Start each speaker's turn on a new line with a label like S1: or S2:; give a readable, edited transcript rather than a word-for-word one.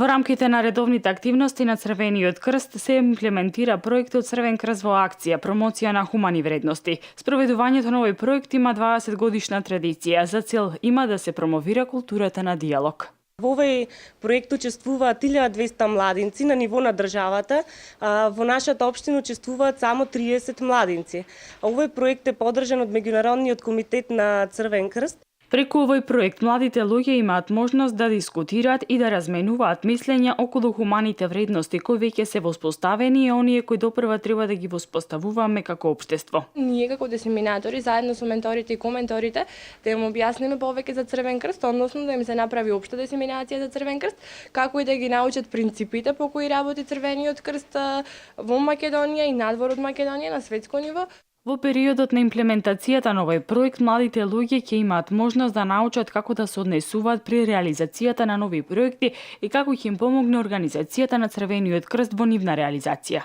S1: Во рамките на редовните активности на Црвениот крст се имплементира проектот Црвен крст во акција, промоција на хумани вредности. Спроведувањето на овој проект има 20 годишна традиција. За цел има да се промовира културата на диалог.
S2: Во овој проект учествуваат 1200 младинци на ниво на државата. Во нашата општина учествуваат само 30 младинци. Овој проект е поддржан од Меѓународниот комитет на Црвен крст.
S1: Преку овој проект младите луѓе имаат можност да дискутираат и да разменуваат мислења околу хуманите вредности кои веќе се воспоставени и оние кои допрва треба да ги воспоставуваме како општество.
S3: Ние како дисеминатори заедно со менторите и коменторите да им објасниме повеќе за Црвен крст, односно да им се направи општа дисеминација за Црвен крст, како и да ги научат принципите по кои работи Црвениот крст во Македонија и надвор од Македонија на светско ниво.
S1: Во периодот на имплементацијата на овој проект, младите луѓе ќе имаат можност да научат како да се однесуваат при реализацијата на нови проекти и како ќе им помогне организацијата на Црвениот крст во нивна реализација.